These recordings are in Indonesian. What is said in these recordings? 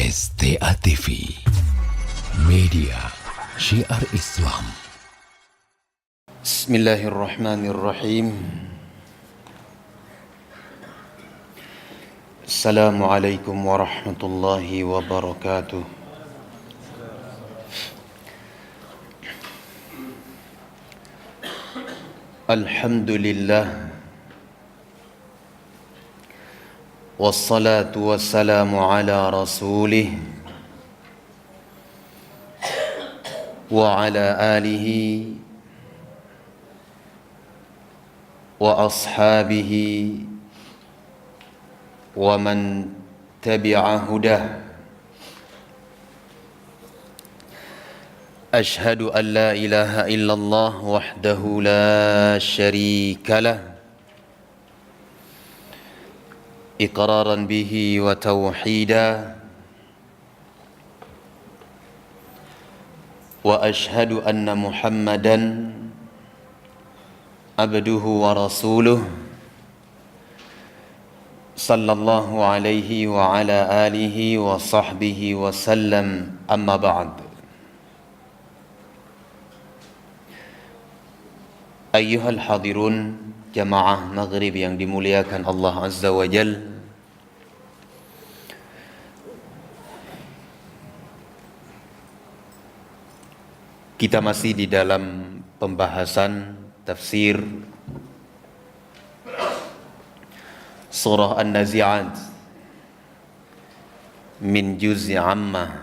STA TV, media syiar Islam. Bismillahirrahmanirrahim. Assalamualaikum warahmatullahi wabarakatuh. Alhamdulillah, wassalatu wassalamu ala rasulih wa ala alihi wa ashabihi wa man tabi'a hudah. Ashhadu an la ilaha illallah wahdahu la syarika lah, iqraran bihi wa tauhida, wa ashhadu anna Muhammadan abduhu wa rasuluh sallallahu alaihi wa ala alihi wa sahbihi wa sallam. Amma ba'd. Ayyuhal hadirun, jamaah maghrib yang dimuliakan Allah Azza wa Jal. Kita masih di dalam pembahasan tafsir surah An-Nazi'at min juz'i amma,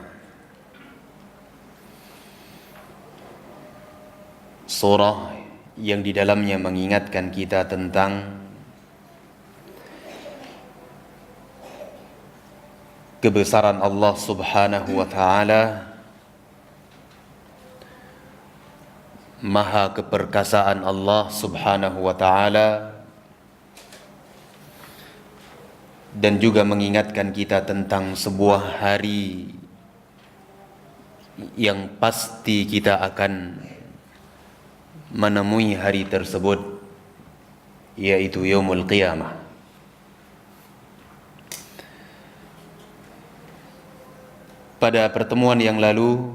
surah yang di dalamnya mengingatkan kita tentang kebesaran Allah Subhanahu wa ta'ala, maha keperkasaan Allah Subhanahu wa ta'ala, dan juga mengingatkan kita tentang sebuah hari yang pasti kita akan menemui hari tersebut, yaitu Yaumul Qiyamah. Pada pertemuan yang lalu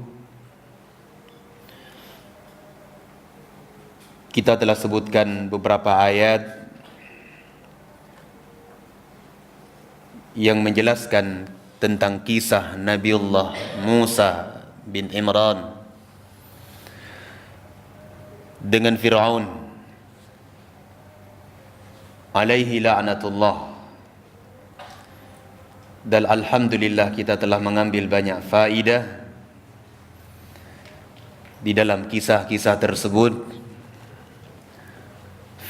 kita telah sebutkan beberapa ayat yang menjelaskan tentang kisah Nabiullah Musa bin Imran dengan Fir'aun alaihi la'natullah. Dan alhamdulillah kita telah mengambil banyak faidah di dalam kisah-kisah tersebut,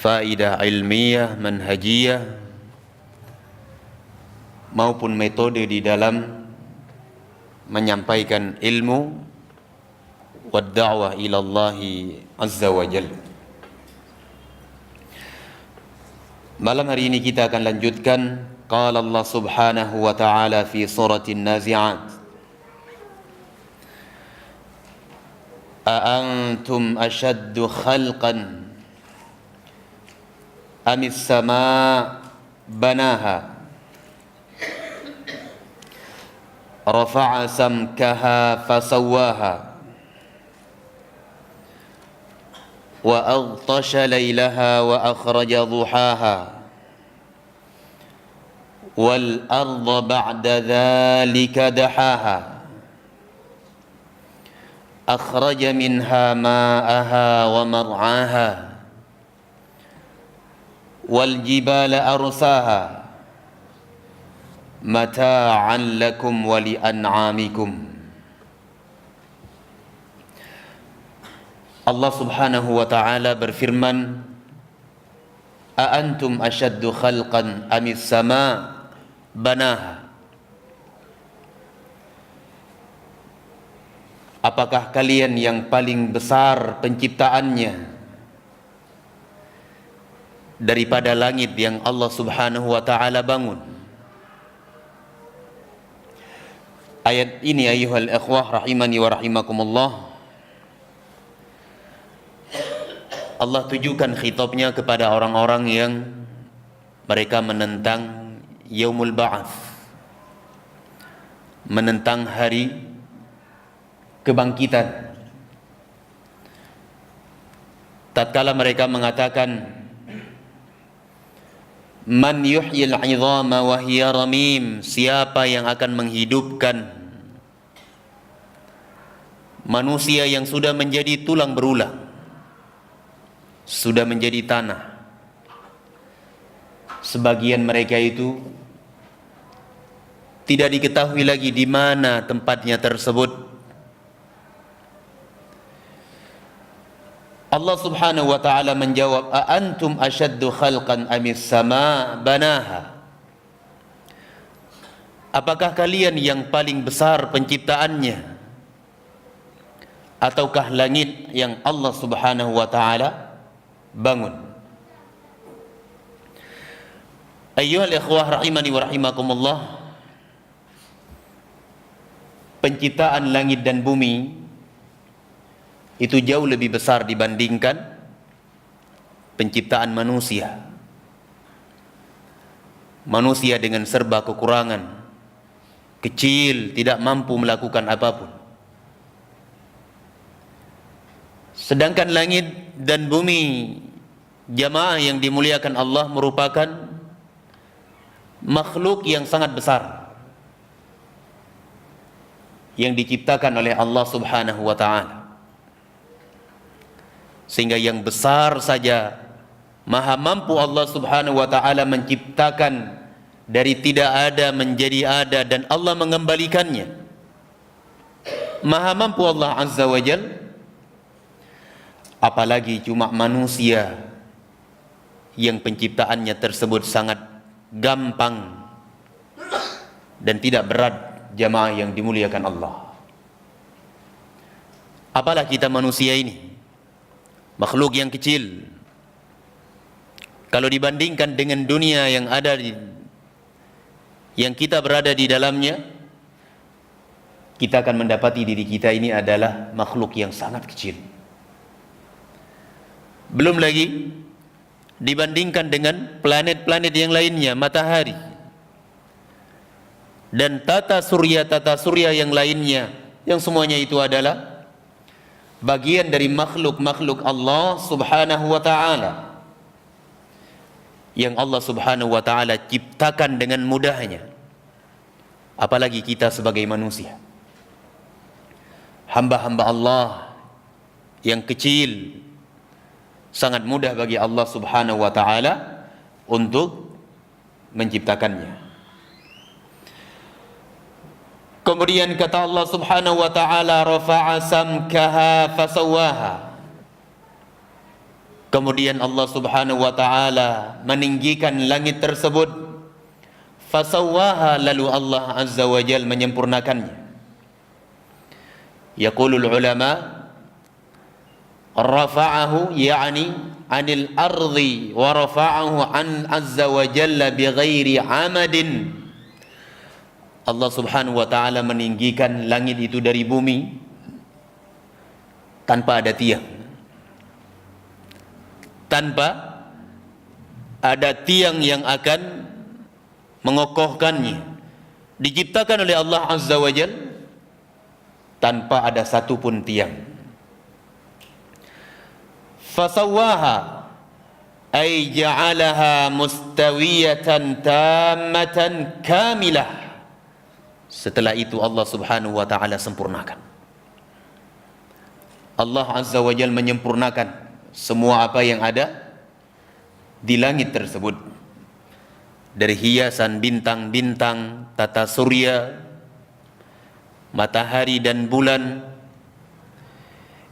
faidah ilmiah, manhajiyah, maupun metode di dalam menyampaikan ilmu wa da'wah ila Allah Azza wa Jalla. Malam hari ini kita akan lanjutkan qala Allah Subhanahu wa ta'ala fi suratin Nazi'at, a antum ashaddu khalqan amis sama' banaha rafa'a samkaha fasawwaha wa aghtasha laylaha wa akhraja duhaha wal arda ba'da dhalika dahaha akhraja minha ma'aha wa mar'aha wal jibala arsaha mata'an lakum wa li an'amikum. Allah Subhanahu wa ta'ala berfirman, a antum ashaddu khalqan amis sama' banaha. Apakah kalian yang paling besar penciptaannya daripada langit yang Allah Subhanahu wa ta'ala bangun? Ayat ini ayyuhal ikhwah rahimani wa rahimakumullah, Allah tujukan khitabnya kepada orang-orang yang mereka menentang Yaumul Ba'ats, menentang hari kebangkitan. Tatkala mereka mengatakan, man yuhyil 'idhama wa hiya ramim, siapa yang akan menghidupkan manusia yang sudah menjadi tulang berulang, sudah menjadi tanah. Sebagian mereka itu tidak diketahui lagi di mana tempatnya tersebut. Allah Subhanahu wa ta'ala menjawab, a antum ashaddu khalqan amis sama banaha, apakah kalian yang paling besar penciptaannya ataukah langit yang Allah Subhanahu wa ta'ala bangun? Ayyuhal ikhwah rahimani wa rahimakumullah, penciptaan langit dan bumi itu jauh lebih besar dibandingkan penciptaan manusia. Manusia dengan serba kekurangan, kecil, tidak mampu melakukan apapun. Sedangkan langit dan bumi, jamaah yang dimuliakan Allah, merupakan makhluk yang sangat besar yang diciptakan oleh Allah Subhanahu wa ta'ala. Sehingga yang besar saja maha mampu Allah Subhanahu wa ta'ala menciptakan dari tidak ada menjadi ada, dan Allah mengembalikannya. Maha mampu Allah Azza wa Jalla. Apalagi cuma manusia yang penciptaannya tersebut sangat gampang dan tidak berat, jamaah yang dimuliakan Allah. Apalah kita manusia ini, makhluk yang kecil kalau dibandingkan dengan dunia yang ada yang kita berada di dalamnya. Kita akan mendapati diri kita ini adalah makhluk yang sangat kecil. Belum lagi dibandingkan dengan planet-planet yang lainnya, matahari dan tata surya yang lainnya, yang semuanya itu adalah bagian dari makhluk-makhluk Allah Subhanahu wa ta'ala, yang Allah Subhanahu wa ta'ala ciptakan dengan mudahnya. Apalagi kita sebagai manusia, hamba-hamba Allah yang kecil, sangat mudah bagi Allah Subhanahu wa ta'ala untuk menciptakannya. Kemudian kata Allah Subhanahu wa ta'ala, rafa'a samkaha fasawwaha. Kemudian Allah Subhanahu wa ta'ala meninggikan langit tersebut, fasawwaha, lalu Allah Azza wa Jalla menyempurnakannya. Yaqulul ulama, rafa'ahu ya'ni anil ardi wa rafa'ahu an azza wa jalla bighairi amadin. Allah Subhanahu wa ta'ala meninggikan langit itu dari bumi tanpa ada tiang, tanpa ada tiang yang akan mengokohkannya. Diciptakan oleh Allah Azza wa Jalla tanpa ada satupun tiang. Fasawwaha ay ja'alaha mustawiyatan tammatan kamilah. Setelah itu Allah Subhanahu wa ta'ala sempurnakan. Allah Azza wa Jalla menyempurnakan semua apa yang ada di langit tersebut, dari hiasan bintang-bintang, tata surya, matahari dan bulan.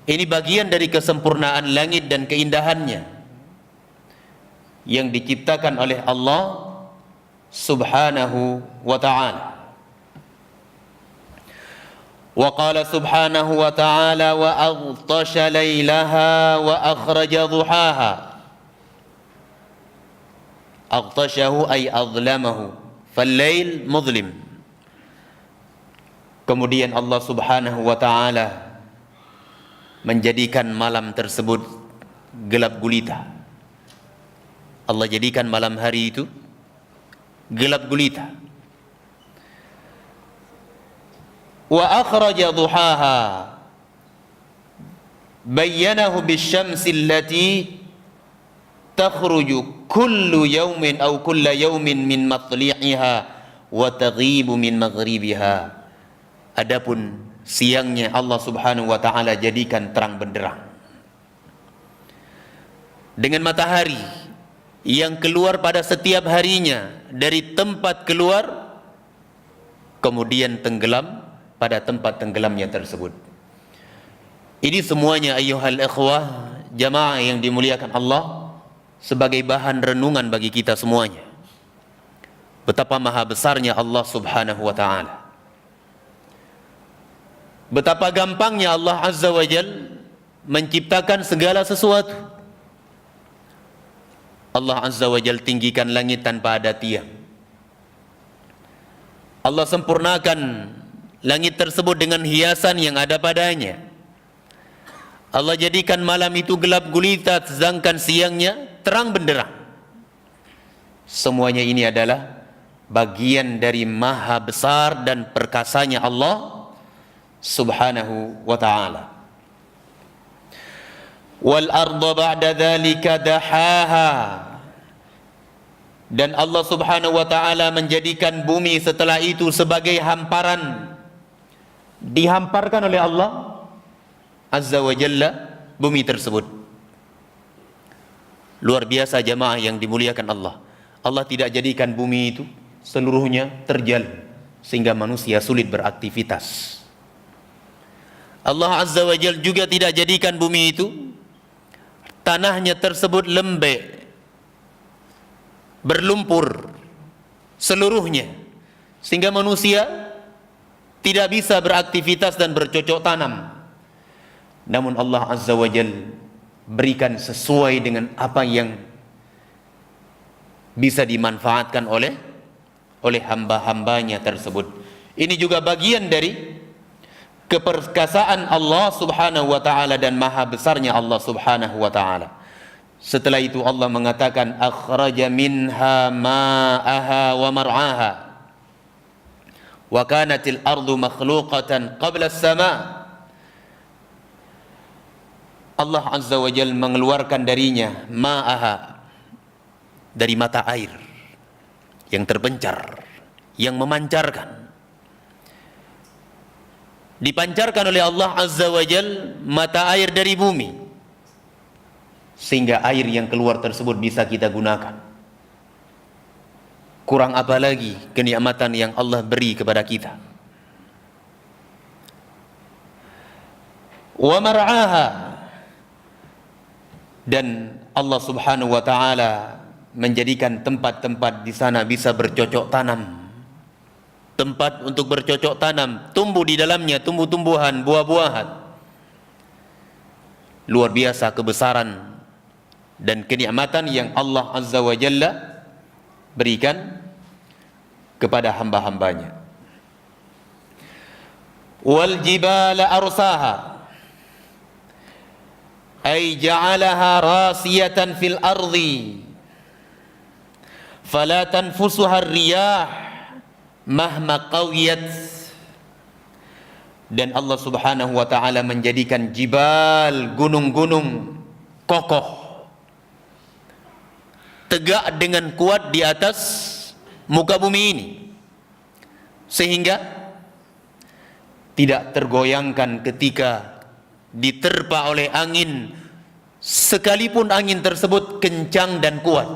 Ini bagian dari kesempurnaan langit dan keindahannya yang diciptakan oleh Allah Subhanahu wa ta'ala. Wa qala subhanahu wa ta'ala, wa aghtasha laylaha wa akhraja duhaha. Aghtashahu ay adlamahu, fal-layl mudlim. Kemudian Allah Subhanahu wa ta'ala menjadikan malam tersebut gelap gulita. Allah jadikan malam hari itu gelap gulita. wa akhraja duhaha bayyanahu bisyamsi allati takhruju kullu yawmin aw kulla yawmin min matli'iha wa taghibu min maghribiha. Adapun siangnya Allah Subhanahu wa taala jadikan terang benderang dengan matahari yang keluar pada setiap harinya dari tempat keluar kemudian tenggelam pada tempat tenggelamnya tersebut. Ini semuanya ayyuhal ikhwah jamaah yang dimuliakan Allah sebagai bahan renungan bagi kita semuanya. Betapa maha besarnya Allah Subhanahu wa taala. Betapa gampangnya Allah Azza wa Jal menciptakan segala sesuatu. Allah Azza wa Jal tinggikan langit tanpa ada tiang. Allah sempurnakan langit tersebut dengan hiasan yang ada padanya. Allah jadikan malam itu gelap gulita, sedangkan siangnya terang benderang. Semuanya ini adalah bagian dari maha besar dan perkasanya Allah Subhanahu wa ta'ala. Wal arda ba'da dzalika dahaha. Dan Allah Subhanahu wa ta'ala menjadikan bumi setelah itu sebagai hamparan. Dihamparkan oleh Allah Azza wa Jalla bumi tersebut. Luar biasa jamaah yang dimuliakan Allah. Allah tidak jadikan bumi itu seluruhnya terjal sehingga manusia sulit beraktivitas. Allah Azza wa Jalla juga tidak jadikan bumi itu tanahnya tersebut lembek, berlumpur seluruhnya sehingga manusia tidak bisa beraktivitas dan bercocok tanam. Namun Allah Azza wa Jalla berikan sesuai dengan apa yang bisa dimanfaatkan oleh hamba-hambanya tersebut. Ini juga bagian dari keperkasaan Allah Subhanahu wa ta'ala dan maha besarnya Allah Subhanahu wa ta'ala. Setelah itu Allah mengatakan akhraja minha ma'aha wa mar'aha wa kanatil ardu makhluqatan qabla as-sama'. Allah Azza wa Jalla mengeluarkan darinya ma'aha, dari mata air yang terpencar, yang memancarkan. Dipancarkan oleh Allah Azza wa Jalla mata air dari bumi sehingga air yang keluar tersebut bisa kita gunakan. Kurang apa lagi kenikmatan yang Allah beri kepada kita. Wa mar'aha, dan Allah Subhanahu wa ta'ala menjadikan tempat-tempat di sana bisa bercocok tanam. Tempat untuk bercocok tanam, tumbuh di dalamnya tumbuh-tumbuhan, buah-buahan. Luar biasa kebesaran dan kenikmatan yang Allah Azza wa Jalla berikan kepada hamba-hambanya. Wal jibala arsaha ay ja'alaha rasiyatan fil ardi fala tanfusuha ar-riyah mahma qawiyat. Dan Allah Subhanahu wa ta'ala menjadikan jibal, gunung-gunung kokoh, tegak dengan kuat di atas muka bumi ini sehingga tidak tergoyangkan ketika diterpa oleh angin, sekalipun angin tersebut kencang dan kuat.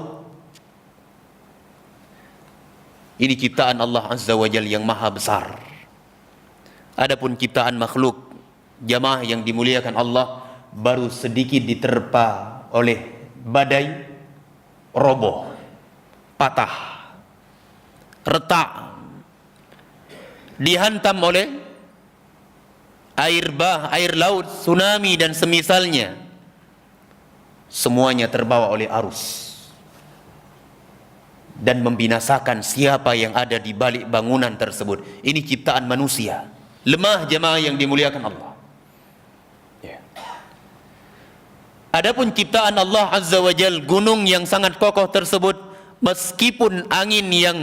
Ini ciptaan Allah Azza wa Jalla yang maha besar. Adapun ciptaan makhluk jamaah yang dimuliakan Allah baru sedikit diterpa oleh badai, roboh, patah, retak, dihantam oleh air bah, air laut, tsunami dan semisalnya. Semuanya terbawa oleh arus dan membinasakan siapa yang ada di balik bangunan tersebut. Ini ciptaan manusia. Lemah jemaah yang dimuliakan Allah. Ya. Adapun ciptaan Allah Azza wa Jal, gunung yang sangat kokoh tersebut, meskipun angin yang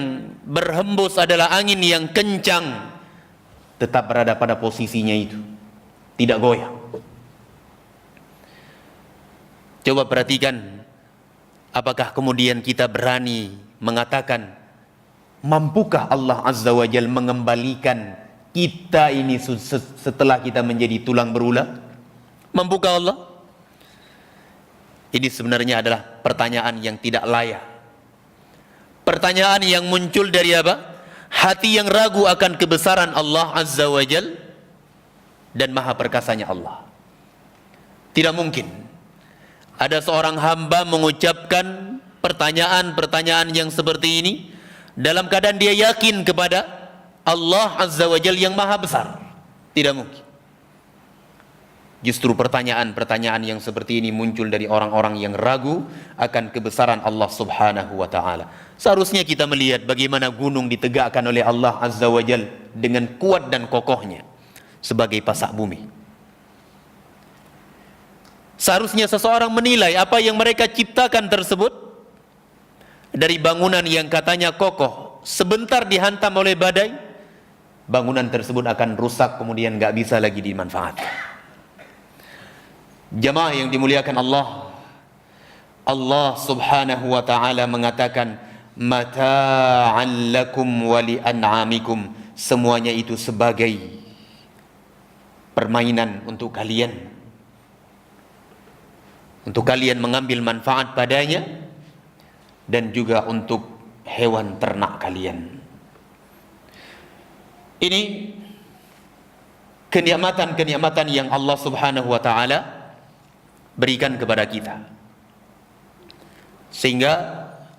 berhembus adalah angin yang kencang, tetap berada pada posisinya itu, tidak goyah. Coba perhatikan, apakah kemudian kita berani mengatakan, mampukah Allah Azza wa Jalla mengembalikan kita ini setelah kita menjadi tulang berulang? Mampukah Allah? Ini sebenarnya adalah pertanyaan yang tidak layak. Pertanyaan yang muncul dari apa? Hati yang ragu akan kebesaran Allah Azza wa Jalla dan maha perkasanya Allah. Tidak mungkin ada seorang hamba mengucapkan pertanyaan-pertanyaan yang seperti ini dalam keadaan dia yakin kepada Allah Azza wa Jalla yang maha besar. Tidak mungkin. Justru pertanyaan-pertanyaan yang seperti ini muncul dari orang-orang yang ragu akan kebesaran Allah Subhanahu wa ta'ala. Seharusnya kita melihat bagaimana gunung ditegakkan oleh Allah Azza wa Jalla dengan kuat dan kokohnya sebagai pasak bumi. Seharusnya seseorang menilai apa yang mereka ciptakan tersebut dari bangunan yang katanya kokoh, sebentar dihantam oleh badai, bangunan tersebut akan rusak, kemudian gak bisa lagi dimanfaatkan. Jamaah yang dimuliakan Allah, Allah Subhanahu wa ta'ala mengatakan, mata'an lakum wa li'an'amikum, semuanya itu sebagai permainan untuk kalian mengambil manfaat padanya, dan juga untuk hewan ternak kalian. Ini kenikmatan-kenikmatan yang Allah Subhanahu wa ta'ala berikan kepada kita, sehingga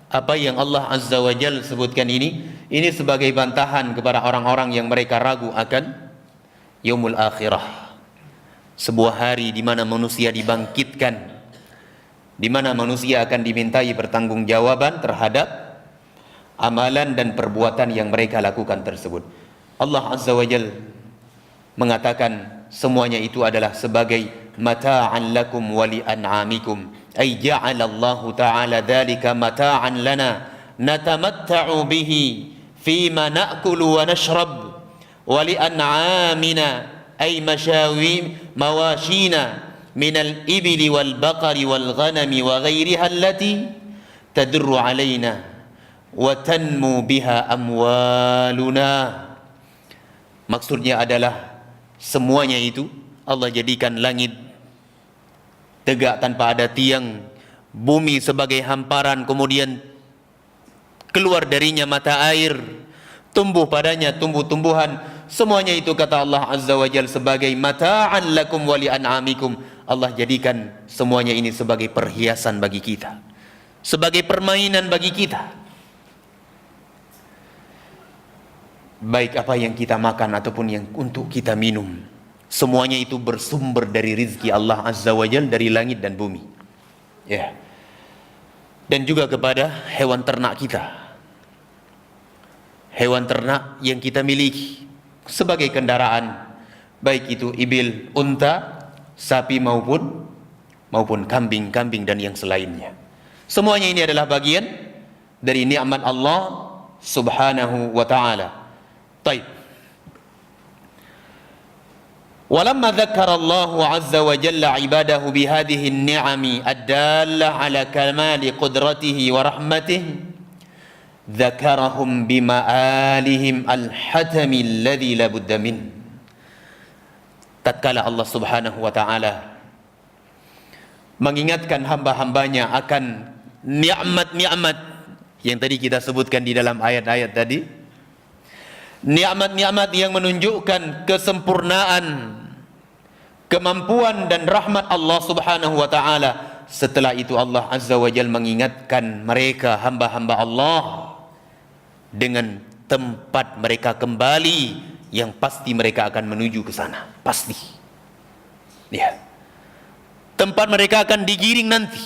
apa yang Allah Azza wa Jalla sebutkan ini sebagai bantahan kepada orang-orang yang mereka ragu akan yaumul akhirah, sebuah hari di mana manusia dibangkitkan, di mana manusia akan dimintai pertanggungjawaban terhadap amalan dan perbuatan yang mereka lakukan tersebut. Allah Azza wa Jalla mengatakan semuanya itu adalah sebagai mata'an lakum wa li'an'amikum, ay ja'ala Allah ta'ala dhalika mata'an lana natamatta'u bihi fima na'kulu wa nashrab, wa li'an'amina ay mawashina minal ibili wal baqari wal ghanami wa ghairiha allati tadurru alaina wa tanmu biha amwaluna. Maksudnya adalah semuanya itu Allah jadikan langit tegak tanpa ada tiang, bumi sebagai hamparan, kemudian keluar darinya mata air, tumbuh padanya tumbuh-tumbuhan. Semuanya itu kata Allah Azza wa Jalla sebagai mata'an lakum wa li'an'amikum. Allah jadikan semuanya ini sebagai perhiasan bagi kita, sebagai permainan bagi kita. Baik apa yang kita makan ataupun yang untuk kita minum, semuanya itu bersumber dari rizki Allah Azza wa Jalla dari langit dan bumi. Ya. Dan juga kepada hewan ternak kita. Hewan ternak yang kita miliki sebagai kendaraan, baik itu ibil, unta, sapi maupun kambing-kambing dan yang selainnya. Semuanya ini adalah bagian dari nikmat Allah Subhanahu wa ta'ala. Baik. Walamma dzakara Allah azza wa jalla ibadahu bihadhihi an-ni'ami ad-dalla ala kamali qudratihi wa rahmatihi, dzakarahum bima'alihim al-hatami alladhi la budda min. Tatkala Allah Subhanahu wa ta'ala mengingatkan hamba-hambanya akan nikmat-nikmat yang tadi kita sebutkan di dalam ayat-ayat tadi, nikmat-nikmat yang menunjukkan kesempurnaan, kemampuan dan rahmat Allah Subhanahu wa ta'ala. Setelah itu Allah Azza wa Jalla mengingatkan mereka hamba-hamba Allah dengan tempat mereka kembali yang pasti mereka akan menuju ke sana, pasti. Ya. Tempat mereka akan digiring nanti.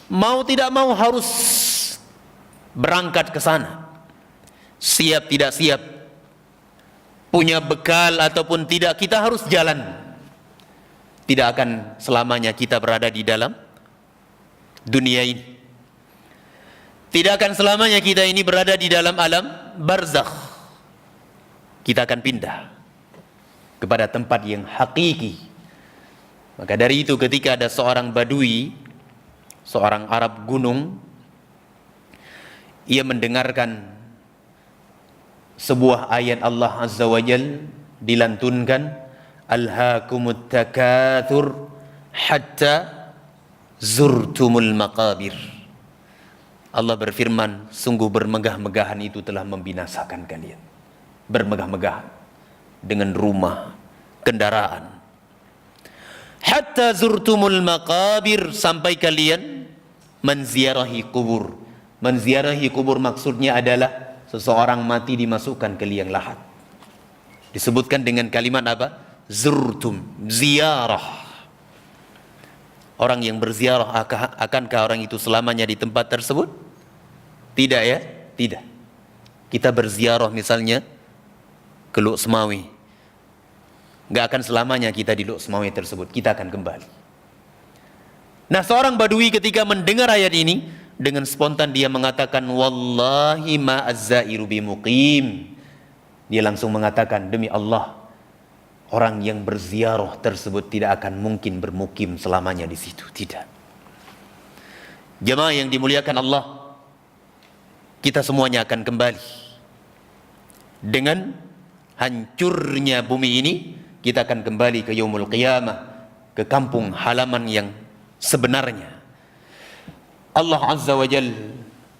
Mau tidak mau harus berangkat ke sana. Siap tidak siap, punya bekal ataupun tidak, kita harus jalan. Tidak akan selamanya kita berada di dalam dunia ini. Tidak akan selamanya kita ini berada di dalam alam barzakh. kita akan pindah kepada tempat yang hakiki. Maka dari itu ketika ada seorang badui, seorang Arab gunung, ia mendengarkan sebuah ayat Allah Azza wa Jal dilantunkan, alhaakumut takatsur hatta zurtumul maqabir. Allah berfirman, sungguh bermegah-megahan itu telah membinasakan kalian. Bermegah-megahan dengan rumah, kendaraan. Hatta zurtumul maqabir, sampai kalian menziarahi kubur. Menziarahi kubur maksudnya adalah seseorang mati dimasukkan ke liang lahat. Disebutkan dengan kalimat apa? Zurtum, ziarah. Orang yang berziarah, akankah orang itu selamanya di tempat tersebut? Tidak ya? Tidak. Kita berziarah misalnya ke Luk Semawi, gak akan selamanya kita di Luk Semawi tersebut. Kita akan kembali. Nah, seorang badui ketika mendengar ayat ini, dengan spontan dia mengatakan, wallahi ma az-zairu bimuqim. Dia langsung mengatakan, demi Allah, orang yang berziarah tersebut tidak akan mungkin bermukim selamanya di situ. Tidak. Jemaah yang dimuliakan Allah, kita semuanya akan kembali. Dengan hancurnya bumi ini, kita akan kembali ke yaumul qiyamah, ke kampung halaman yang sebenarnya. Allah Azza wa Jal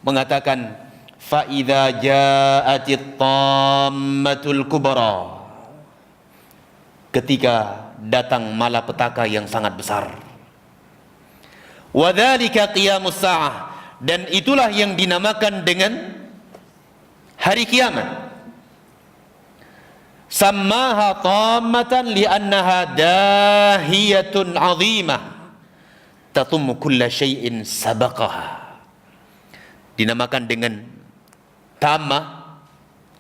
mengatakan, fa idza ja'atit tammatul kubra, ketika datang malapetaka yang sangat besar. Wa dzalika qiyamus saah, dan itulah yang dinamakan dengan hari kiamat. Sammaha tammatan li'annaha dahiyatun 'azimah tatummu kulla syai'in sabaqaha. Dinamakan dengan tamah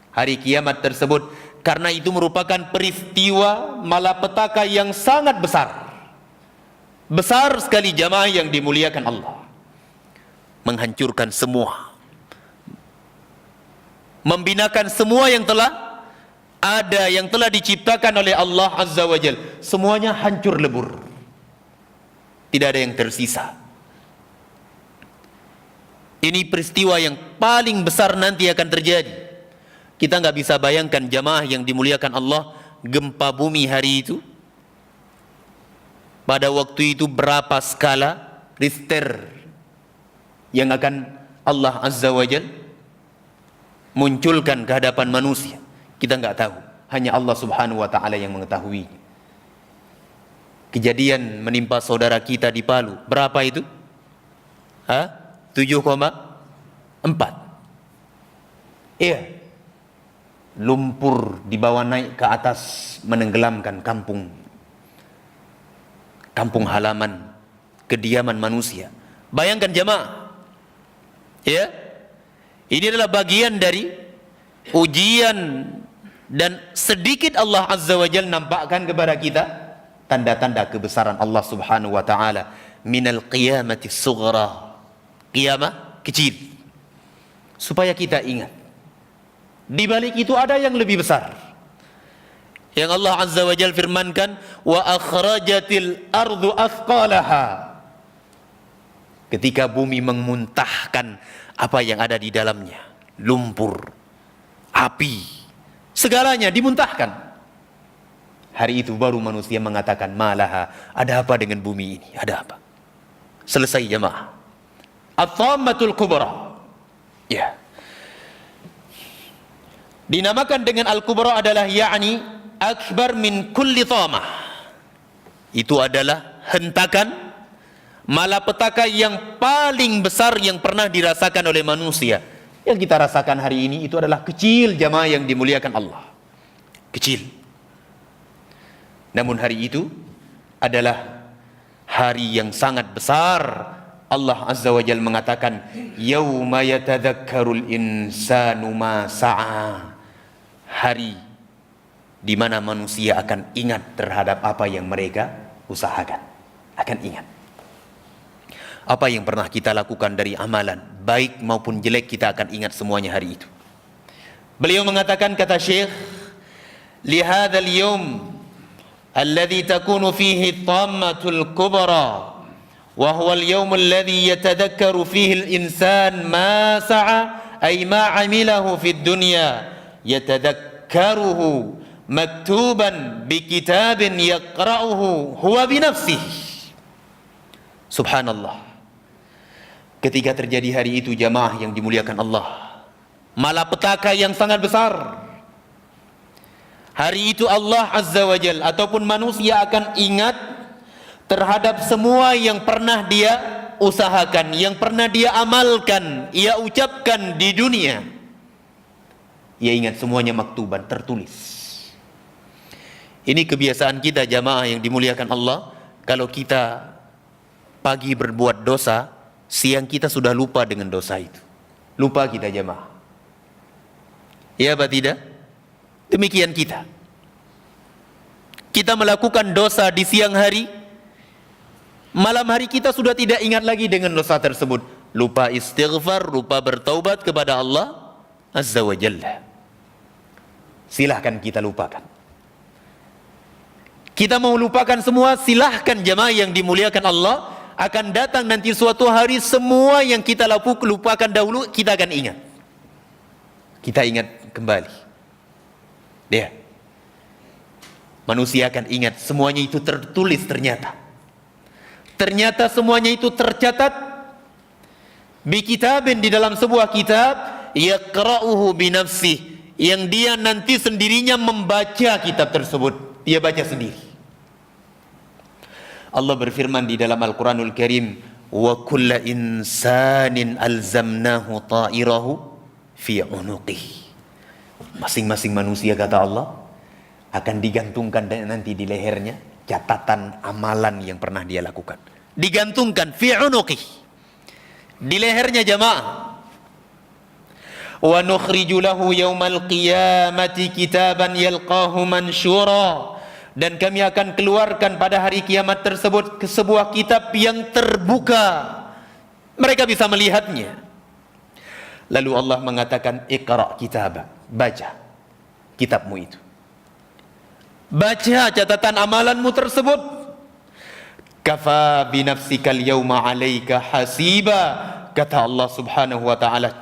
hari kiamat tersebut karena itu merupakan peristiwa malapetaka yang sangat besar. Besar sekali jamaah yang dimuliakan Allah. Menghancurkan semua, membinakan semua yang telah ada, yang telah diciptakan oleh Allah Azza wa Jal. Semuanya hancur lebur, tidak ada yang tersisa. Ini peristiwa yang paling besar nanti akan terjadi. Kita nggak bisa bayangkan jamaah yang dimuliakan Allah, gempa bumi hari itu, pada waktu itu berapa skala Richter yang akan Allah Azza wa Jal munculkan ke hadapan manusia. Kita nggak tahu, hanya Allah Subhanahu wa Ta'ala yang mengetahui. Kejadian menimpa saudara kita di Palu, berapa itu? 7,4. Iya. Lumpur dibawa naik ke atas, menenggelamkan kampung halaman, kediaman manusia. Bayangkan jemaah, ya, ini adalah bagian dari ujian, dan sedikit Allah Azza wa Jalla nampakkan kepada kita tanda-tanda kebesaran Allah Subhanahu wa Ta'ala. Minal qiyamati sughra, qiyamah kecil, supaya kita ingat di balik itu ada yang lebih besar, yang Allah Azza wa Jalla firmankan, wa akhrajatil ardu athqalaha, ketika bumi memuntahkan apa yang ada di dalamnya, lumpur, api, segalanya dimuntahkan. Hari itu baru manusia mengatakan, malaha, ada apa dengan bumi ini, ada apa? Selesai jemaah. At-tammatul kubra, ya, dinamakan dengan al-kubra adalah yakni akbar min kulli tamah. Itu adalah hentakan malapetaka yang paling besar yang pernah dirasakan oleh manusia. Yang kita rasakan hari ini itu adalah kecil jamaah yang dimuliakan Allah, kecil. Namun hari itu adalah hari yang sangat besar. Allah Azza wa Jalla mengatakan, yauma yatadzakkarul insanu ma sa'a, hari di mana manusia akan ingat terhadap apa yang mereka usahakan, akan ingat apa yang pernah kita lakukan dari amalan, baik maupun jelek, kita akan ingat semuanya hari itu. Beliau mengatakan, kata Syekh, لهذا اليوم الذي تكون فيه الطامة الكبرى وهو اليوم الذي يتذكر فيه الإنسان ما سعى أي ما عمله في الدنيا يتذكره مكتوبا بكتاب يقرأه هو بنفسه. Subhanallah. Ketika terjadi hari itu jamaah yang dimuliakan Allah, malapetaka yang sangat besar. Hari itu Allah Azza wa Jal ataupun manusia akan ingat terhadap semua yang pernah dia usahakan, yang pernah dia amalkan, ia ucapkan di dunia. Ia ingat semuanya maktuban, tertulis. Ini kebiasaan kita jamaah yang dimuliakan Allah. Kalau kita pagi berbuat dosa, siang kita sudah lupa dengan dosa itu. Lupa kita jamaah. Ya apa tidak? Demikian kita. Kita melakukan dosa di siang hari, malam hari kita sudah tidak ingat lagi dengan dosa tersebut. Lupa istighfar, lupa bertaubat kepada Allah Azza wa Jalla. Silahkan kita lupakan. Kita mau lupakan semua, silahkan jamaah yang dimuliakan Allah. Akan datang nanti suatu hari semua yang kita lupakan dahulu, kita akan ingat. Kita ingat kembali. Ya. Manusia akan ingat semuanya itu tertulis ternyata. Ternyata semuanya itu tercatat bi kitabin, di dalam sebuah kitab, yaqra'uhu bi nafsih, yang dia nanti sendirinya membaca kitab tersebut. Dia baca sendiri. Allah berfirman di dalam Al-Quranul Karim, wa kulla insanin alzamnahu ta'irahu fi unuqih. Masing-masing manusia, kata Allah, akan digantungkan nanti di lehernya catatan amalan yang pernah dia lakukan. Digantungkan fi unuqih, di lehernya jamaah. Wa nukhriju lahu yaumal qiyamati kitaban yalqahu mansyura, dan kami akan keluarkan pada hari kiamat tersebut ke sebuah kitab yang terbuka. Mereka bisa melihatnya. Lalu Allah mengatakan, iqra' kitabak, baca kitabmu itu. Baca catatan amalanmu tersebut. Kafa binafsikal yawma 'alaika hasiba, kata Allah Subhanahu wa ta'ala,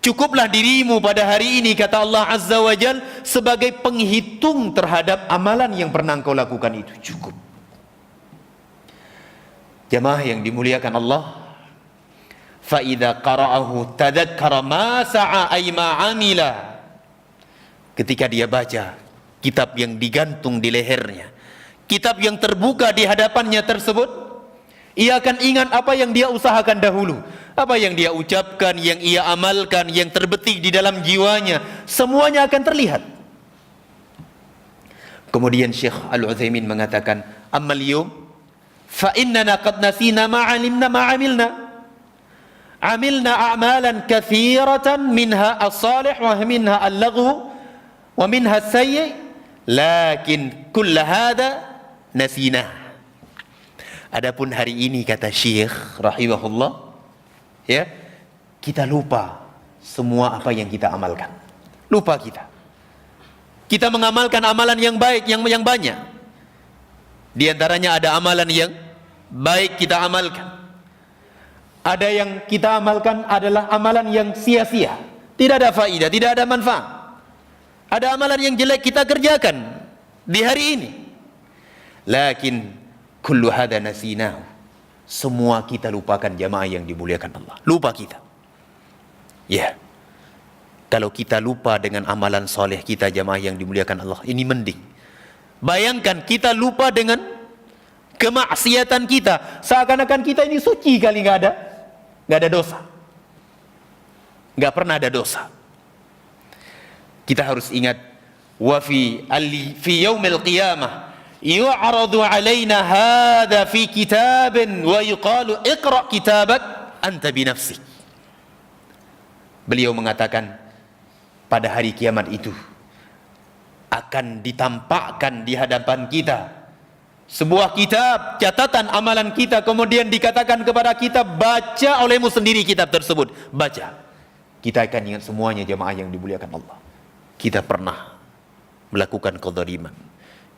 cukuplah dirimu pada hari ini, kata Allah Azza wa Jal, sebagai penghitung terhadap amalan yang pernah engkau lakukan itu. Cukup. Jamaah yang dimuliakan Allah, fa idza qara'ahu tadzakkara ma sa'a ay ma amila. Ketika dia baca kitab yang digantung di lehernya, kitab yang terbuka di hadapannya tersebut, ia akan ingat apa yang dia usahakan dahulu, apa yang dia ucapkan, yang ia amalkan, yang terbetik di dalam jiwanya, semuanya akan terlihat. Kemudian Syekh Al-Utsaimin mengatakan, ammal yawm fa innana qad nasina ma 'alimna ma 'amilna. Amilna a'malan katsiratan minha as-salih wa minha al-laghu wa minha as-sayyi, lakin kull hadha nasina. Adapun hari ini, kata Syekh rahimahullah, ya, kita lupa semua apa yang kita amalkan. Lupa kita. Kita mengamalkan amalan yang baik, yang banyak. Di antaranya ada amalan yang baik kita amalkan. Ada yang kita amalkan adalah amalan yang sia-sia, tidak ada faidah, tidak ada manfaat. Ada amalan yang jelek kita kerjakan di hari ini. Lakin kullu hadza nasinahu. Semua kita lupakan jamaah yang dimuliakan Allah. Lupa kita. Ya. Kalau kita lupa dengan amalan soleh kita jamaah yang dimuliakan Allah, ini mending. Bayangkan kita lupa dengan kemaksiatan kita. Seakan-akan kita ini suci kali, nggak ada dosa. Nggak pernah ada dosa. Kita harus ingat, wa fi yaumil qiyamah yu'radu 'alaina hadha fi kitabin wa yuqalu iqra' kitabak anta bi nafsik. Beliau mengatakan, pada hari kiamat itu akan ditampakkan di hadapan kita sebuah kitab, catatan amalan kita, kemudian dikatakan kepada kita, baca olehmu sendiri kitab tersebut. Baca. Kita akan ingat semuanya jamaah yang dimuliakan Allah. Kita pernah melakukan kezaliman.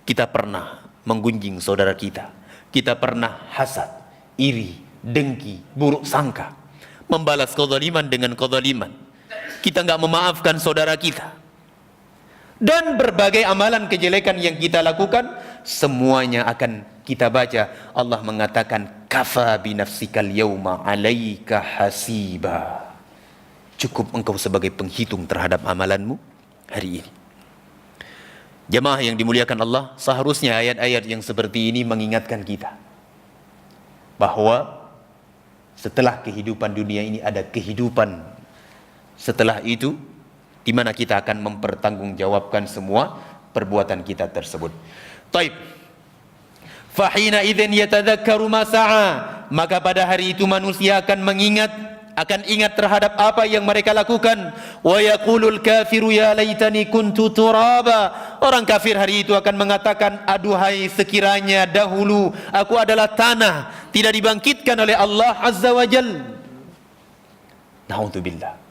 Kita pernah menggunjing saudara kita. Kita pernah hasad, iri, dengki, buruk sangka, membalas kezaliman dengan kezaliman. Kita nggak memaafkan saudara kita. Dan berbagai amalan kejelekan yang kita lakukan, semuanya akan kita baca. Allah mengatakan, kafa binafsikal yawma alaika hasiba. Cukup engkau sebagai penghitung terhadap amalanmu hari ini. Jamaah yang dimuliakan Allah, seharusnya ayat-ayat yang seperti ini mengingatkan kita bahwa setelah kehidupan dunia ini ada kehidupan setelah itu, di mana kita akan mempertanggungjawabkan semua perbuatan kita tersebut. Taib. Fahina idzin yatadzakkaru ma sa'a, maka pada hari itu manusia akan ingat terhadap apa yang mereka lakukan. Wa yaqulul kafiru ya laitani kuntu turaba. Orang kafir hari itu akan mengatakan, aduhai sekiranya dahulu aku adalah tanah, tidak dibangkitkan oleh Allah Azza wa Jalla. Na'udzubillah.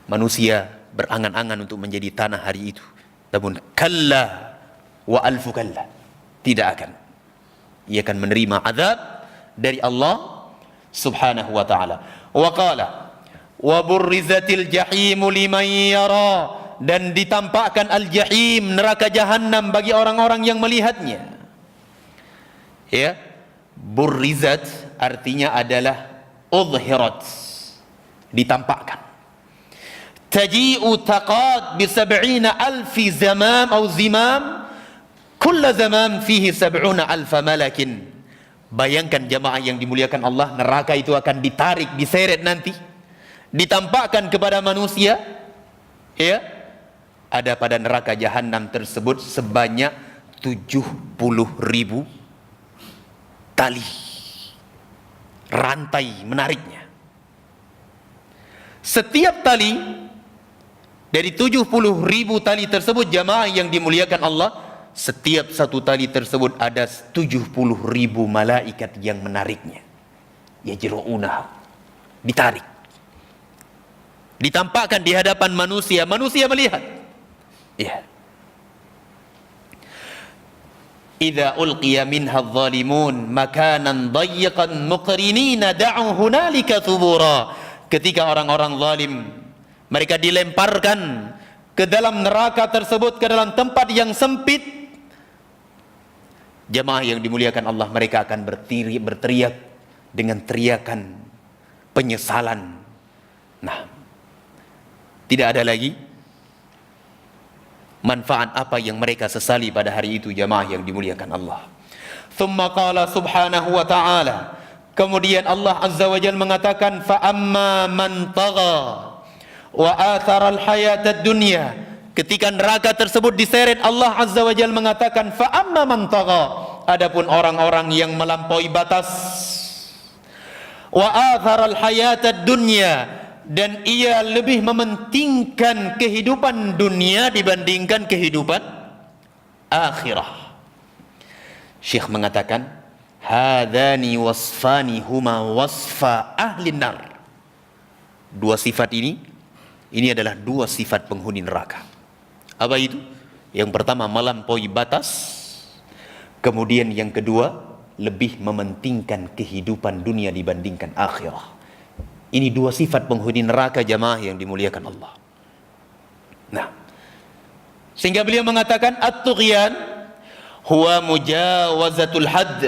Manusia berangan-angan untuk menjadi tanah hari itu. Namun kalla wa alfu kalla, tidak akan. Ia akan menerima azab dari Allah Subhanahu wa ta'ala. Wa qala wa burrizatil jahimu liman yara, dan ditampakkan al-jahim, neraka jahanam bagi orang-orang yang melihatnya. Ya, burrizat artinya adalah udhirat, ditampakkan. Taji'u taqad bi 70,000 zamam atau zimam, kulla zamam fihi 70,000 malakin. Bayangkan jamaah yang dimuliakan Allah, neraka itu akan ditarik, diseret nanti, ditampakkan kepada manusia. Ya, ada pada neraka jahanam tersebut sebanyak 70,000 tali rantai menariknya. Setiap tali dari 70,000 tali tersebut, jamaah yang dimuliakan Allah, setiap satu tali tersebut ada 70,000 malaikat yang menariknya. Yajra'una, ditarik, ditampakkan di hadapan manusia. Manusia melihat. Ya. Idza ulqiya minha adh-dhalimun makanan dayyiqan muqrinina da'u hunalika thubura. Ketika orang-orang zalim mereka dilemparkan ke dalam neraka tersebut, ke dalam tempat yang sempit, jamaah yang dimuliakan Allah, mereka akan berteriak dengan teriakan penyesalan. Nah, tidak ada lagi manfaat apa yang mereka sesali pada hari itu, jamaah yang dimuliakan Allah. Thumma qala subhanahu wa ta'ala, kemudian Allah Azza wa Jalla mengatakan, fa amma man tagha wa athara al-hayatad dunya. Ketika neraka tersebut diseret, Allah Azza wa Jalla mengatakan, fa amma man tagha, adapun orang-orang yang melampaui batas, wa athara al-hayatad dunya, dan ia lebih mementingkan kehidupan dunia dibandingkan kehidupan akhirah. Syekh mengatakan, hadani wasfani huma wasfa ahli nar. Dua sifat ini adalah dua sifat penghuni neraka. Apa itu? Yang pertama melampaui batas, kemudian yang kedua lebih mementingkan kehidupan dunia dibandingkan akhirah. Ini dua sifat penghuni neraka, jamaah yang dimuliakan Allah. Nah, sehingga beliau mengatakan at-tughyan huwa mujawazatul hadd.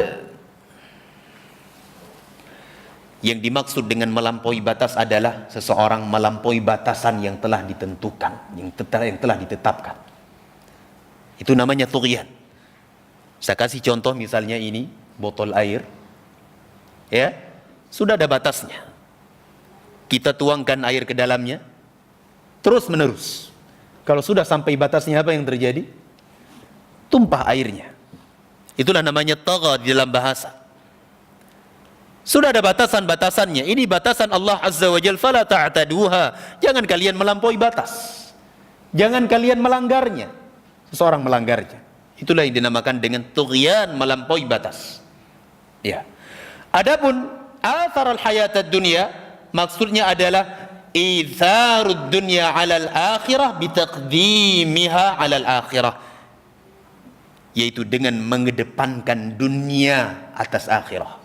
Yang dimaksud dengan melampaui batas adalah seseorang melampaui batasan yang telah ditentukan, yang telah ditetapkan. Itu namanya tughyan. Saya kasih contoh, misalnya ini botol air, ya, sudah ada batasnya. Kita tuangkan air ke dalamnya terus menerus. Kalau sudah sampai batasnya, apa yang terjadi? Tumpah airnya. Itulah namanya tagha di dalam bahasa. Sudah ada batasan-batasannya. Ini batasan Allah Azza wa Jalla, fala ta'taduha. Jangan kalian melampaui batas. Jangan kalian melanggarnya. Seseorang melanggarnya, itulah yang dinamakan dengan tughyan, melampaui batas. Ya. Adapun athar al-hayatad dunya, maksudnya adalah itharud dunya 'alal akhirah bitaqdimiha 'alal akhirah, yaitu dengan mengedepankan dunia atas akhirah.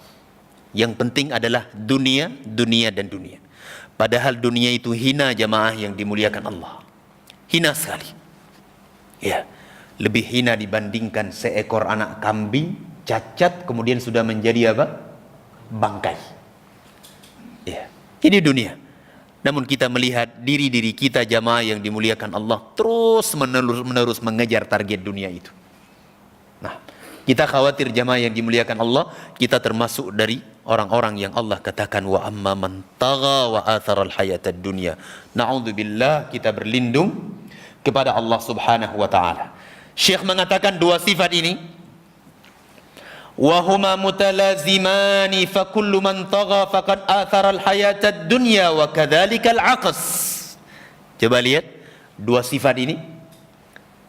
Yang penting adalah dunia, dunia dan dunia. Padahal dunia itu hina jamaah yang dimuliakan Allah. Hina sekali. Ya, lebih hina dibandingkan seekor anak kambing cacat kemudian sudah menjadi apa? Bangkai. Ya, ini dunia. Namun kita melihat diri-diri kita jamaah yang dimuliakan Allah terus menerus mengejar target dunia itu. Nah, kita khawatir jamaah yang dimuliakan Allah, kita termasuk dari orang-orang yang Allah katakan wa amma man tagha wa atharal hayatad dunya. Na'udzubillah, kita berlindung kepada Allah Subhanahu wa taala. Syekh mengatakan dua sifat ini wa huma mutalazimani fa kullu man tagha faqad atharal hayatad dunya wa kadzalikal aqs. Coba lihat dua sifat ini,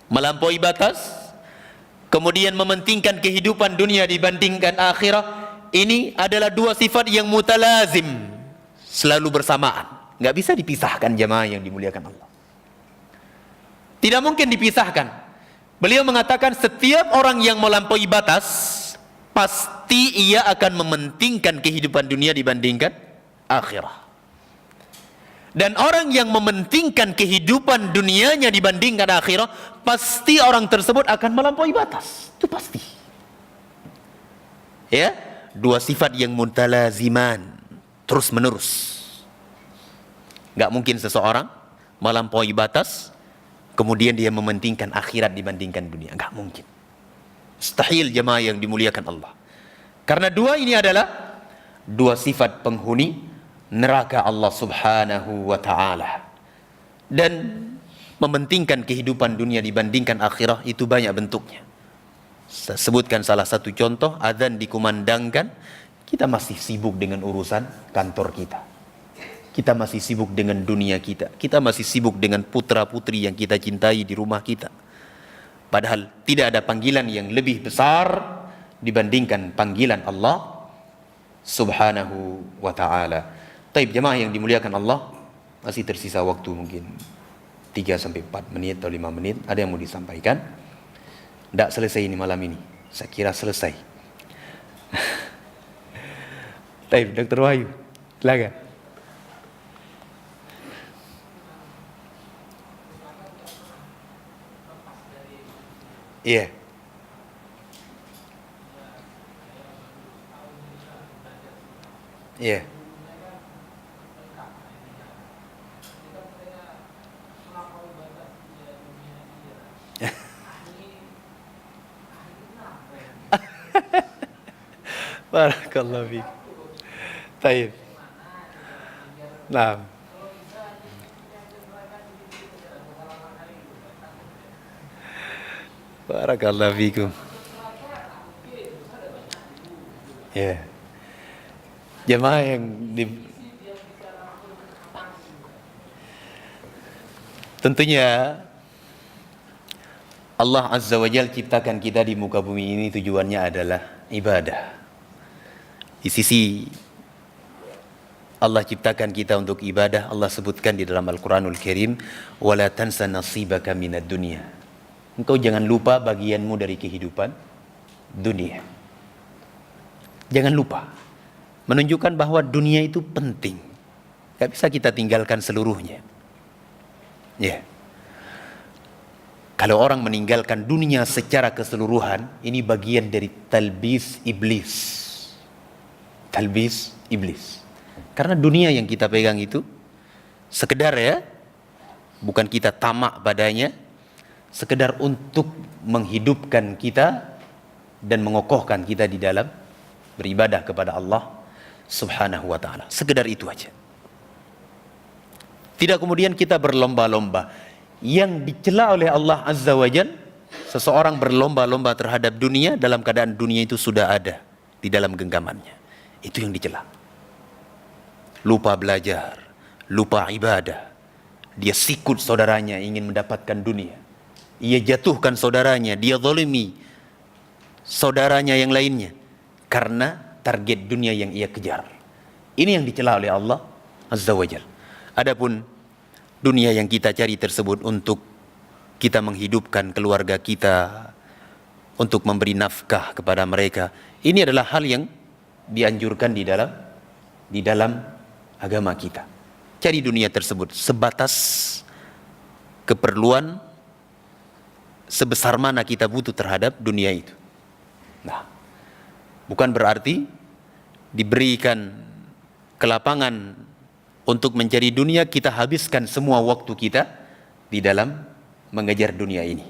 melampaui batas kemudian mementingkan kehidupan dunia dibandingkan akhirat. Ini adalah dua sifat yang mutalazim, selalu bersamaan, nggak bisa dipisahkan jamaah yang dimuliakan Allah. Tidak mungkin dipisahkan. Beliau mengatakan setiap orang yang melampaui batas pasti ia akan mementingkan kehidupan dunia dibandingkan akhirat. Dan orang yang mementingkan kehidupan dunianya dibandingkan akhirat, pasti orang tersebut akan melampaui batas. Itu pasti. Ya, dua sifat yang mutalaziman, terus menerus. Gak mungkin seseorang melampaui batas kemudian dia mementingkan akhirat dibandingkan dunia. Gak mungkin. Mustahil jemaah yang dimuliakan Allah. Karena dua ini adalah dua sifat penghuni neraka Allah Subhanahu wa ta'ala. Dan mementingkan kehidupan dunia dibandingkan akhirat itu banyak bentuknya. Saya sebutkan salah satu contoh, azan dikumandangkan, kita masih sibuk dengan urusan kantor kita. Kita masih sibuk dengan dunia kita. Kita masih sibuk dengan putra-putri yang kita cintai di rumah kita. Padahal tidak ada panggilan yang lebih besar dibandingkan panggilan Allah Subhanahu wa ta'ala. Taib jemaah yang dimuliakan Allah, masih tersisa waktu mungkin 3-4 menit atau 5 menit. Ada yang mau disampaikan? Tidak selesai ini malam ini. Saya kira selesai. Taib, Dr. Wahyu, silakan. Iya. Iya. Barakallahu fiik. Taib. Nah. Barakallahu fiikum. Ya. Jemaah yang tentunya Allah Azza wa Jalla ciptakan kita di muka bumi ini tujuannya adalah ibadah. Di sisi Allah ciptakan kita untuk ibadah, Allah sebutkan di dalam Al-Quranul Karim, wala tansa nasibaka minad dunya. Engkau jangan lupa bagianmu dari kehidupan dunia. Jangan lupa. Menunjukkan bahwa dunia itu penting. Gak bisa kita tinggalkan seluruhnya. Ya. Kalau orang meninggalkan dunia secara keseluruhan, ini bagian dari talbis iblis. Talbis iblis. Karena dunia yang kita pegang itu sekedar ya, bukan kita tamak padanya, sekedar untuk menghidupkan kita dan mengokohkan kita di dalam beribadah kepada Allah Subhanahu wa ta'ala. Sekedar itu aja. Tidak kemudian kita berlomba-lomba. Yang dicela oleh Allah Azza wa Jal, seseorang berlomba-lomba terhadap dunia dalam keadaan dunia itu sudah ada di dalam genggamannya. Itu yang dicela. Lupa belajar, lupa ibadah. Dia sikut saudaranya ingin mendapatkan dunia. Ia jatuhkan saudaranya, dia zalimi saudaranya yang lainnya karena target dunia yang ia kejar. Ini yang dicela oleh Allah Azza wa Jal. Adapun dunia yang kita cari tersebut untuk kita menghidupkan keluarga kita, untuk memberi nafkah kepada mereka, ini adalah hal yang dianjurkan di dalam agama kita. Cari dunia tersebut sebatas keperluan sebesar mana kita butuh terhadap dunia itu. Nah, bukan berarti diberikan kelapangan untuk mencari dunia, kita habiskan semua waktu kita di dalam mengejar dunia ini.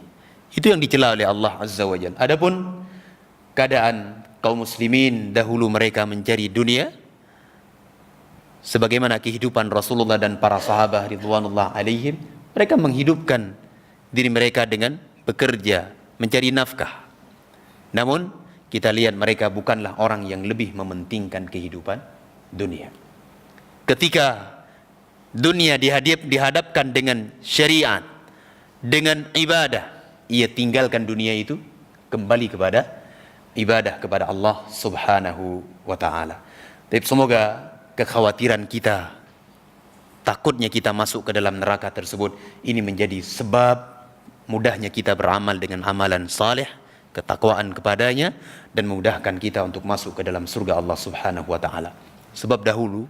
Itu yang dicela oleh Allah Azza wa Jalla. Adapun keadaan kaum muslimin dahulu, mereka mencari dunia sebagaimana kehidupan Rasulullah dan para sahabat ridwanullah alaihim. Mereka menghidupkan diri mereka dengan bekerja, mencari nafkah. Namun kita lihat mereka bukanlah orang yang lebih mementingkan kehidupan dunia. Ketika dunia dihadapkan dengan syariat, dengan ibadah, ia tinggalkan dunia itu, kembali kepada ibadah kepada Allah Subhanahu wa taala. Tapi semoga kekhawatiran kita, takutnya kita masuk ke dalam neraka tersebut, ini menjadi sebab mudahnya kita beramal dengan amalan saleh, ketakwaan kepadanya, dan memudahkan kita untuk masuk ke dalam surga Allah Subhanahu wa taala. Sebab dahulu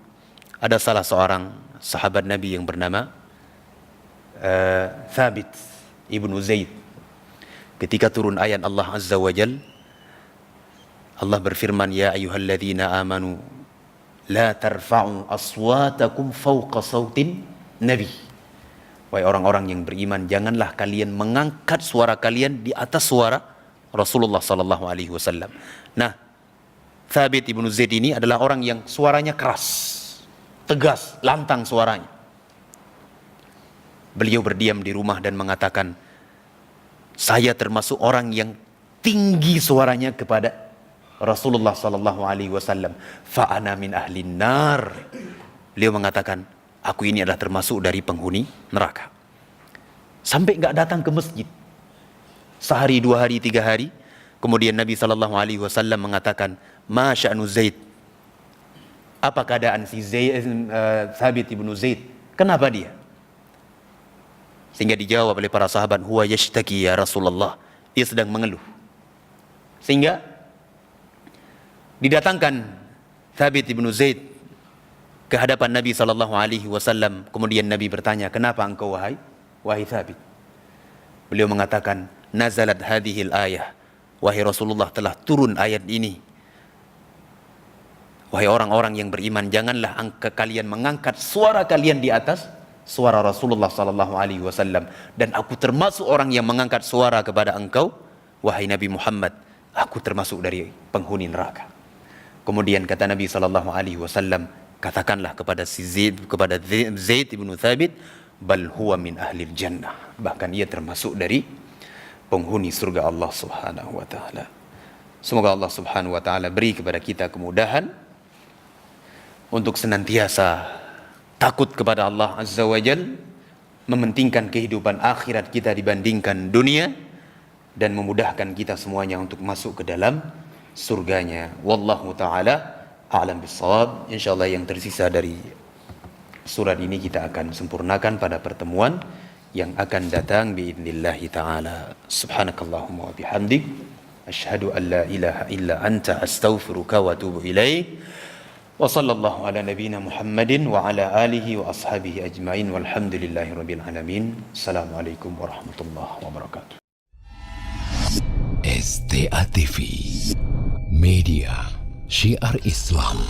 ada salah seorang sahabat Nabi yang bernama Thabit ibnu Zaid. Ketika turun ayat Allah Azza wa Jal, Allah berfirman, ya ayyuhalladzina amanu la tarfa'u aswatakum fawqa sautin nabi. Wahai orang-orang yang beriman, janganlah kalian mengangkat suara kalian di atas suara Rasulullah sallallahu alaihi wasallam. Nah, Thabit ibnu Zaid ini adalah orang yang suaranya keras, tegas, lantang suaranya. Beliau berdiam di rumah dan mengatakan, saya termasuk orang yang tinggi suaranya kepada Rasulullah sallallahu alaihi wasallam. Fa ana min ahlin nar. Beliau mengatakan, aku ini adalah termasuk dari penghuni neraka. Sampai enggak datang ke masjid. Sehari, 2 hari, 3 hari. Kemudian Nabi sallallahu alaihi wasallam mengatakan, ma sya'nu Zaid? Apa keadaan si Thabit ibnu Zaid? Kenapa dia? Sehingga dijawab oleh para sahabat, huwa yashtaki ya Rasulullah. Dia sedang mengeluh. Sehingga didatangkan Thabit ibnu Zaid ke hadapan Nabi sallallahu alaihi wasallam. Kemudian Nabi bertanya, kenapa engkau wahai Thabit? Beliau mengatakan, nazalat hadhil ayah. Wahai Rasulullah, telah turun ayat ini. Wahai orang-orang yang beriman, janganlah kalian mengangkat suara kalian di atas suara Rasulullah sallallahu alaihi wasallam, dan aku termasuk orang yang mengangkat suara kepada engkau wahai Nabi Muhammad, aku termasuk dari penghuni neraka. Kemudian kata Nabi sallallahu alaihi wasallam, katakanlah kepada Zaid ibnu Thabit, bal huwa min ahlil jannah, bahkan ia termasuk dari penghuni surga Allah Subhanahu wa taala. Semoga Allah Subhanahu wa taala beri kepada kita kemudahan untuk senantiasa takut kepada Allah Azza wa Jal, mementingkan kehidupan akhirat kita dibandingkan dunia, dan memudahkan kita semuanya untuk masuk ke dalam surganya. Wallahu ta'ala a'lam bissawab. InsyaAllah yang tersisa dari surat ini kita akan sempurnakan pada pertemuan yang akan datang biidnillahi ta'ala. Subhanakallahumma wa bihamdik, asyhadu an la ilaha illa anta, astaghfiruka wa atubu ilaik. Wa sallallahu ala nabiyyina Muhammadin wa ala alihi wa ashabihi ajmain, walhamdulillahi rabbil alamin. Assalamualaikum warahmatullahi wabarakatuh. STA TV Media Syiar Islam.